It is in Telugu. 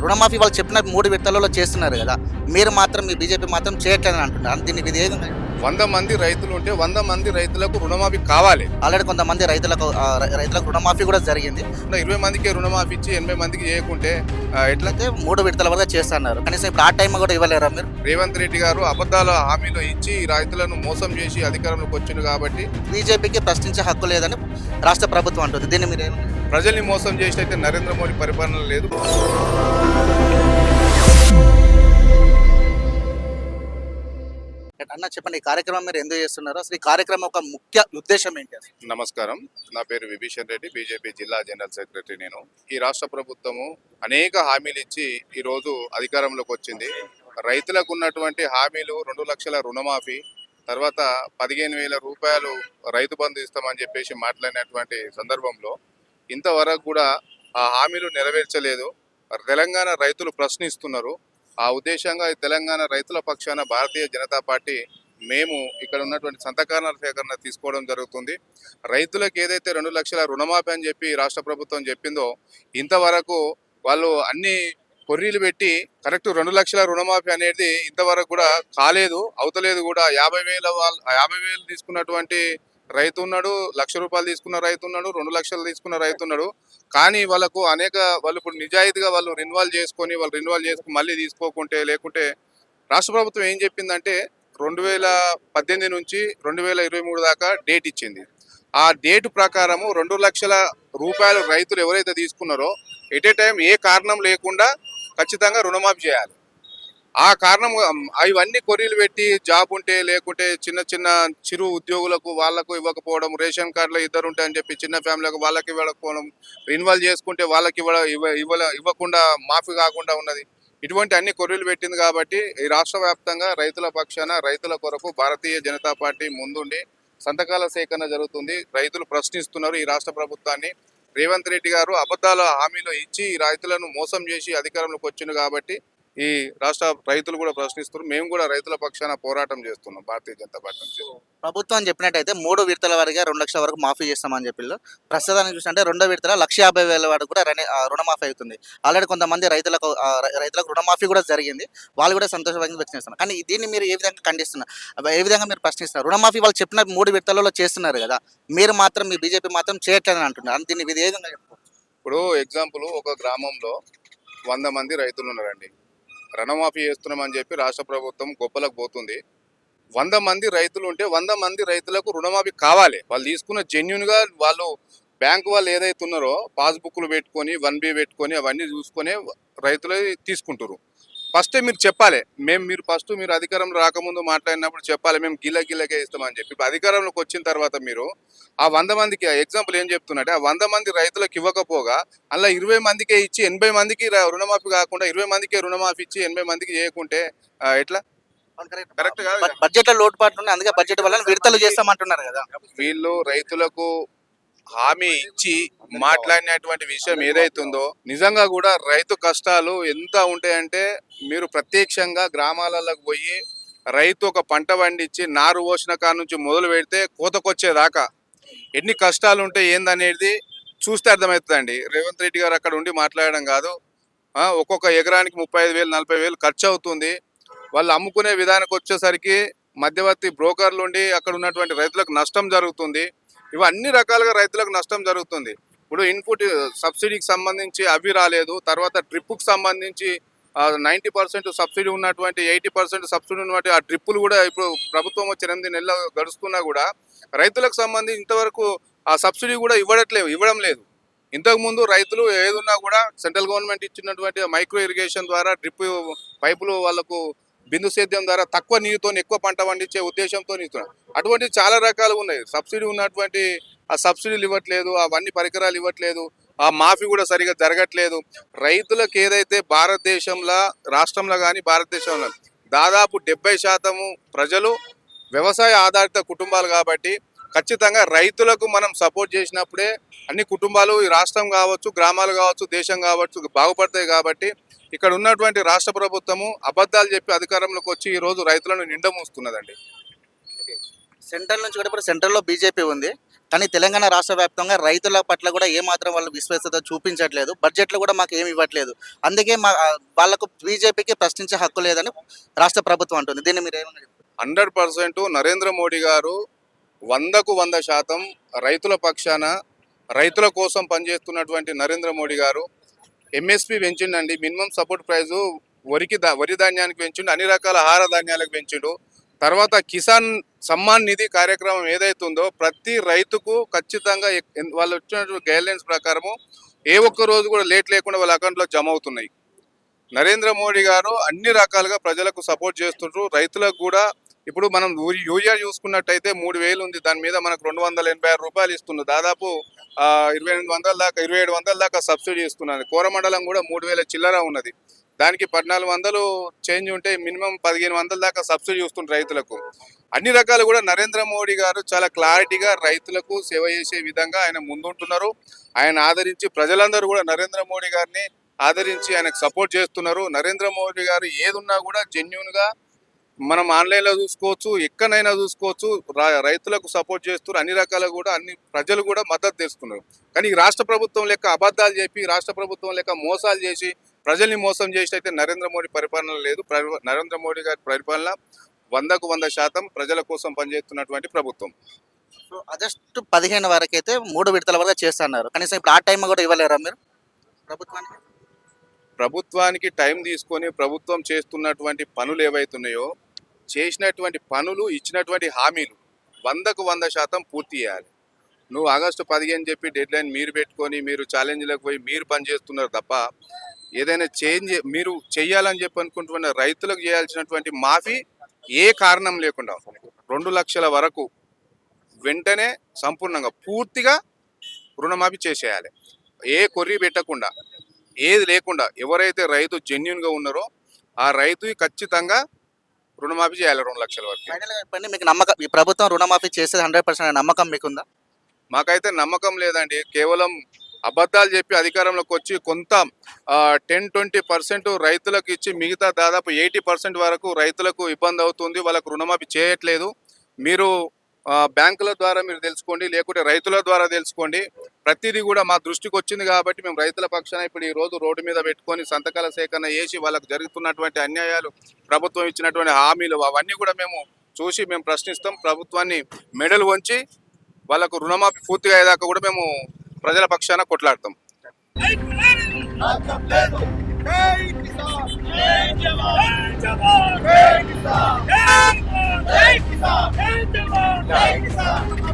రుణమాఫీ వాళ్ళు చెప్పిన 3 విడతలలో చేస్తున్నారు గదా! మీరు మాత్రం మీ బీజేపీ మాత్రం చేయట్లేదని అంటున్నారు. దీనికి ఇది ఏ విధంగా 100 మంది రైతులు ఉంటే 100 మంది రైతులకు రుణమాఫీ కావాలి. ఆల్రెడీ కొంతమంది రైతులకు రుణమాఫీ కూడా జరిగింది. 20 మందికే రుణమాఫీ ఇచ్చి 80 మందికి చేయకుంటే ఎట్లా? అయితే 3 విడతల వరకు చేస్తన్నారు. కనీసం ఇప్పుడు ఆ టైం కూడా ఇవ్వలేరా మీరు? రేవంత్ రెడ్డి గారు అబద్ధాల హామీలు ఇచ్చి ఈ రైతులను మోసం చేసి అధికారంలోకి వచ్చిండు కాబట్టి బీజేపీకి ప్రశ్నించే హక్కు లేదని రాష్ట్ర ప్రభుత్వం అంటుంది. దీన్ని మీరు ప్రజల్ని మోసం చేసినైతే నరేంద్ర మోడీ పరిపాలన లేదు. అన్న చెప్పండి, ఈ కార్యక్రమం మీరు ఎందుకు చేస్తున్నారు? అసలు ఈ కార్యక్రమం ఒక ముఖ్య ఉద్దేశం ఏంటి అసలు? నమస్కారం, నా పేరు విభీషణ్ రెడ్డి, బీజేపీ జిల్లా జనరల్ సెక్రటరీ. నేను ఈ రాష్ట్ర ప్రభుత్వము అనేక హామీలు ఇచ్చి ఈ రోజు అధికారంలోకి వచ్చింది. రైతులకు ఉన్నటువంటి హామీలు 2 లక్షల రుణమాఫీ, తర్వాత 15,000 రూపాయలు రైతు బంధు ఇస్తామని చెప్పేసి మాట్లాడినటువంటి సందర్భంలో ఇంతవరకు కూడా ఆ హామీలు నెరవేర్చలేదు. తెలంగాణ రైతులు ప్రశ్నిస్తున్నారు. ఆ ఉద్దేశంగా ఈ తెలంగాణ రైతుల పక్షాన భారతీయ జనతా పార్టీ మేము ఇక్కడ ఉన్నటువంటి సంతకాల సేకరణ తీసుకోవడం జరుగుతుంది. రైతులకు ఏదైతే 2 లక్షల రుణమాఫీ అని చెప్పి రాష్ట్ర ప్రభుత్వం చెప్పిందో ఇంతవరకు వాళ్ళు అన్ని కొర్రీలు పెట్టి కరెక్ట్ 2 లక్షల రుణమాఫీ అనేది ఇంతవరకు కూడా కాలేదు, అవుతలేదు కూడా. 50,000 తీసుకున్నటువంటి రైతు ఉన్నాడు, 1,00,000 రూపాయలు తీసుకున్న రైతు ఉన్నాడు, 2 లక్షలు తీసుకున్న రైతు ఉన్నాడు. కానీ వాళ్ళు ఇప్పుడు నిజాయితీగా వాళ్ళు రెన్యువల్ చేసుకొని మళ్ళీ తీసుకోకుంటే, లేకుంటే రాష్ట్ర ప్రభుత్వం ఏం చెప్పిందంటే 2018 నుంచి 2023 దాకా డేట్ ఇచ్చింది. ఆ డేట్ ప్రకారము 2 లక్షల రూపాయలు రైతులు ఎవరైతే తీసుకున్నారో ఎట్ ఏ టైం ఏ కారణం లేకుండా ఖచ్చితంగా రుణమాఫీ చేయాలి. ఆ కారణం ఇవన్నీ కొర్రీలు పెట్టి జాబ్ ఉంటే లేకుంటే చిన్న చిరు ఉద్యోగులకు వాళ్ళకు ఇవ్వకపోవడం, రేషన్ కార్డులో 2 ఉంటాయని చెప్పి చిన్న ఫ్యామిలీలకు వాళ్ళకి ఇవ్వకపోవడం, రెన్యువల్ చేసుకుంటే వాళ్ళకి ఇవ్వకుండా మాఫీ కాకుండా ఉన్నది. ఇటువంటి అన్ని కొర్రీలు పెట్టింది కాబట్టి ఈ రాష్ట్ర వ్యాప్తంగా రైతుల పక్షాన రైతుల కొరకు భారతీయ జనతా పార్టీ ముందుండి సంతకాల సేకరణ జరుగుతుంది. రైతులు ప్రశ్నిస్తున్నారు ఈ రాష్ట్ర ప్రభుత్వాన్ని. రేవంత్ రెడ్డి గారు అబద్ధాల హామీలు ఇచ్చి ఈ రైతులను మోసం చేసి అధికారంలోకి వచ్చిండు కాబట్టి ఈ రాష్ట్ర రైతులు కూడా ప్రశ్నిస్తున్నారు. మేము కూడా రైతుల పక్షాన పోరాటం చేస్తున్నాం భారతీయ జనతా పార్టీ నుంచి. ప్రభుత్వం చెప్పినట్టయితే 3 విడతల వరకు 2 లక్షల వరకు మాఫీ చేస్తామని చెప్పిళ్ళు. ప్రస్తుతానికి చూసినట్టే 2వ విడతల 1,50,000 వరకు కూడా రుణమాఫీ అవుతుంది. ఆల్రెడీ కొంతమంది రైతులకు రుణమాఫీ కూడా జరిగింది. వాళ్ళు కూడా సంతోషం వ్యక్తం చేస్తున్నారు. కానీ దీన్ని మీరు ఏ విధంగా ఖండిస్తున్నారు? ఏ విధంగా మీరు ప్రశ్నిస్తున్నారు? రుణమాఫీ వాళ్ళు చెప్పిన 3 విడతలలో చేస్తున్నారు కదా, మీరు మాత్రం మీ బీజేపీ మాత్రం చేయట్లేదని అంటున్నారు. దీన్ని మీరు ఏ విధంగా చెప్పుకోవచ్చు? ఇప్పుడు ఎగ్జాంపుల్, ఒక గ్రామంలో 100 మంది రైతులు ఉన్నారండి. రుణమాఫీ చేస్తున్నామని చెప్పి రాష్ట్ర ప్రభుత్వం గొప్పలకు పోతుంది. 100 మంది రైతులు ఉంటే 100 మంది రైతులకు రుణమాఫీ కావాలి. వాళ్ళు తీసుకున్న జెన్యున్గా వాళ్ళు బ్యాంకు వాళ్ళు ఏదైతే ఉన్నారో పాస్బుక్లు పెట్టుకొని 1B పెట్టుకొని అవన్నీ చూసుకొని రైతులు తీసుకుంటారు. ఫస్టే మీరు చెప్పాలి. మీరు అధికారంలో రాకముందు మాట్లాడినప్పుడు చెప్పాలి, మేము గిల్లకే ఇస్తామని చెప్పి. ఇప్పుడు అధికారంలోకి వచ్చిన తర్వాత మీరు ఆ 100 మందికి ఎగ్జాంపుల్ ఏం చెప్తున్నట్టే, ఆ 100 మంది రైతులకు ఇవ్వకపోగా అలా 20 మందికే ఇచ్చి 80 మందికి రుణమాఫీ కాకుండా 20 మందికే రుణమాఫీ ఇచ్చి 80 మందికి చేయకుంటే ఎట్లా? కరెక్ట్ కాదు. బడ్జెట్ లో లోటుపాట్లు ఉన్నాయి, అందుకే బడ్జెట్ వల్ల విడతలు చేస్తామంటున్నారు కదా. వీళ్ళు రైతులకు హామీ ఇచ్చి మాట్లాడినటువంటి విషయం ఏదైతుందో నిజంగా కూడా రైతు కష్టాలు ఎంత ఉంటాయంటే, మీరు ప్రత్యక్షంగా గ్రామాలకు పోయి రైతు ఒక పంట పండించి నారు పోసిన కాడ నుంచి మొదలు పెడితే కోతకొచ్చేదాకా ఎన్ని కష్టాలు ఉంటాయి ఏందనేది చూస్తే అర్థమవుతుందండి. రేవంత్ రెడ్డి గారు అక్కడ ఉండి మాట్లాడడం కాదు. ఒక్కొక్క ఎకరానికి 35,000 40,000 ఖర్చు అవుతుంది. వాళ్ళు అమ్ముకునే విధానానికి వచ్చేసరికి మధ్యవర్తి బ్రోకర్లు ఉండి అక్కడ ఉన్నటువంటి రైతులకు నష్టం జరుగుతుంది. ఇవి అన్ని రకాలుగా రైతులకు నష్టం జరుగుతుంది. ఇప్పుడు ఇన్పుట్ సబ్సిడీకి సంబంధించి అవి రాలేదు. తర్వాత డ్రిప్పుకు సంబంధించి 90% సబ్సిడీ ఉన్నటువంటి 80% సబ్సిడీ ఉన్నటువంటి ఆ డ్రిప్పులు కూడా ఇప్పుడు ప్రభుత్వం వచ్చి 8 నెలలు గడుస్తున్నా కూడా రైతులకు సంబంధించి ఇంతవరకు ఆ సబ్సిడీ కూడా ఇవ్వడం లేదు. ఇంతకుముందు రైతులు ఏదున్నా కూడా సెంట్రల్ గవర్నమెంట్ ఇచ్చినటువంటి మైక్రో ఇరిగేషన్ ద్వారా డ్రిప్ పైపులు వాళ్ళకు బిందు సేద్యం ద్వారా తక్కువ నీరుతో ఎక్కువ పంట పండించే ఉద్దేశంతో ఇస్తున్నారు. అటువంటి చాలా రకాలుగా ఉన్నాయి. సబ్సిడీ ఉన్నటువంటి ఆ సబ్సిడీలు ఇవ్వట్లేదు, అవన్నీ పరికరాలు ఇవ్వట్లేదు, ఆ మాఫీ కూడా సరిగా జరగట్లేదు. రైతులకు ఏదైతే భారతదేశంలో రాష్ట్రంలో కానీ భారతదేశంలో దాదాపు 70% ప్రజలు వ్యవసాయ ఆధారిత కుటుంబాలు కాబట్టి ఖచ్చితంగా రైతులకు మనం సపోర్ట్ చేసినప్పుడే అన్ని కుటుంబాలు, ఈ రాష్ట్రం కావచ్చు, గ్రామాలు కావచ్చు, దేశం కావచ్చు బాగుపడతాయి. కాబట్టి ఇక్కడ ఉన్నటువంటి రాష్ట్ర ప్రభుత్వము అబద్ధాలు చెప్పి అధికారంలోకి వచ్చి ఈరోజు రైతులను నిండమూస్తున్నదండి. సెంట్రల్ నుంచి కూడా ఇప్పుడు సెంట్రల్లో బీజేపీ ఉంది, కానీ తెలంగాణ రాష్ట్ర వ్యాప్తంగా రైతుల పట్ల కూడా ఏమాత్రం వాళ్ళు విశ్వాసత చూపించట్లేదు, బడ్జెట్లో కూడా మాకు ఏమి ఇవ్వట్లేదు. అందుకే వాళ్ళకు బీజేపీకి ప్రశ్నించే హక్కు లేదని రాష్ట్ర ప్రభుత్వం అంటుంది. దీన్ని మీరు ఏమన్నా 100% నరేంద్ర మోడీ గారు 100% రైతుల పక్షాన రైతుల కోసం పనిచేస్తున్నటువంటి నరేంద్ర మోడీ గారు ఎంఎస్పి పెంచిండండి. మినిమం సపోర్ట్ ప్రైజు వరి ధాన్యానికి పెంచిండు, అన్ని రకాల ఆహార ధాన్యాలకు పెంచిండు. తర్వాత కిసాన్ సమ్మాన్ నిధి కార్యక్రమం ఏదైతే ఉందో ప్రతి రైతుకు ఖచ్చితంగా వాళ్ళు వచ్చినటువంటి గైడ్లైన్స్ ప్రకారము ఏ ఒక్క రోజు కూడా లేట్ లేకుండా వాళ్ళ అకౌంట్లో జమ అవుతున్నాయి. నరేంద్ర మోడీ గారు అన్ని రకాలుగా ప్రజలకు సపోర్ట్ చేస్తుంటారు. రైతులకు కూడా ఇప్పుడు మనం యూరియా చూసుకున్నట్టయితే 3,000 ఉంది, దాని మీద మనకు 286 రూపాయలు ఇస్తున్నారు. దాదాపు 2,800 దాకా 2,700 దాకా సబ్సిడీ ఇస్తున్నారు. కోరమండలం కూడా 3,000 చిల్లర ఉన్నది, దానికి 1,400 చేంజ్ ఉంటే మినిమం 1,500 దాకా సబ్సిడీ ఇస్తున్నారు రైతులకు. అన్ని రకాలు కూడా నరేంద్ర మోడీ గారు చాలా క్లారిటీగా రైతులకు సేవ చేసే విధంగా ఆయన ముందుంటున్నారు. ఆయన ఆదరించి ప్రజలందరూ కూడా నరేంద్ర మోడీ గారిని ఆదరించి ఆయనకు సపోర్ట్ చేస్తున్నారు. నరేంద్ర మోడీ గారు ఏదున్నా కూడా జెన్యున్గా మనం ఆన్లైన్లో చూసుకోవచ్చు, ఎక్కడైనా చూసుకోవచ్చు, రైతులకు సపోర్ట్ చేస్తున్నారు. అన్ని రకాల కూడా అన్ని ప్రజలు కూడా మద్దతు తెస్తున్నారు. కానీ ఈ రాష్ట్ర ప్రభుత్వం లెక్క అబద్ధాలు చెప్పి, రాష్ట్ర ప్రభుత్వం లెక్క మోసాలు చేసి ప్రజల్ని మోసం చేసి అయితే నరేంద్ర మోడీ పరిపాలన లేదు. నరేంద్ర మోడీ గారి పరిపాలన 100% ప్రజల కోసం పనిచేస్తున్నటువంటి ప్రభుత్వం. సో ఆగస్టు 15 వరకు అయితే 3 విడతల వరకు చేస్తున్నారు. కనీసం ఇప్పుడు ఆ టైం కూడా ఇవ్వలేరా మీరు ప్రభుత్వానికి? ప్రభుత్వానికి టైం తీసుకొని ప్రభుత్వం చేస్తున్నటువంటి పనులు ఏవైతున్నాయో, చేసినటువంటి పనులు, ఇచ్చినటువంటి హామీలు 100% పూర్తి చేయాలి. నువ్వు ఆగస్టు 15 చెప్పి డెడ్ లైన్ మీరు పెట్టుకొని మీరు ఛాలెంజ్లకు పోయి మీరు పనిచేస్తున్నారు తప్ప ఏదైనా చేంజ్ మీరు చెయ్యాలని చెప్పి అనుకుంటున్న రైతులకు చేయాల్సినటువంటి మాఫీ ఏ కారణం లేకుండా 2 లక్షల వరకు వెంటనే సంపూర్ణంగా పూర్తిగా రుణమాఫీ చేసేయాలి. ఏ కొర్రీ పెట్టకుండా, ఏది లేకుండా ఎవరైతే రైతు జెన్యున్గా ఉన్నారో ఆ రైతు ఖచ్చితంగా రుణమాఫీ చేయాలి 2 లక్షల వరకు. ఫైనల్గా చెప్పండి, మీకు నమ్మకం ఈ ప్రభుత్వం రుణమాఫీ చేసేది 100% నమ్మకం మీకుందా? మాకైతే నమ్మకం లేదండి. కేవలం అబద్ధాలు చెప్పి అధికారంలోకి వచ్చి కొంత 10-20% రైతులకు ఇచ్చి మిగతా దాదాపు 80% వరకు రైతులకు ఇబ్బంది అవుతుంది. వాళ్ళకు రుణమాఫీ చేయట్లేదు. మీరు బ్యాంకుల ద్వారా మీరు తెలుసుకోండి, లేకుంటే రైతుల ద్వారా తెలుసుకోండి. ప్రతిదీ కూడా మా దృష్టికి వచ్చింది కాబట్టి మేము రైతుల పక్షాన ఇప్పుడు ఈ రోజు రోడ్డు మీద పెట్టుకొని సంతకాల సేకరణ చేసి వాళ్ళకు జరుగుతున్నటువంటి అన్యాయాలు, ప్రభుత్వం ఇచ్చినటువంటి హామీలు అవన్నీ కూడా మేము చూసి మేము ప్రశ్నిస్తాం. ప్రభుత్వాన్ని మెడలు వంచి వాళ్ళకు రుణమాఫీ పూర్తిగా అయ్యేదాకా కూడా మేము ప్రజల పక్షాన కొట్లాడతాం. జై జవాన్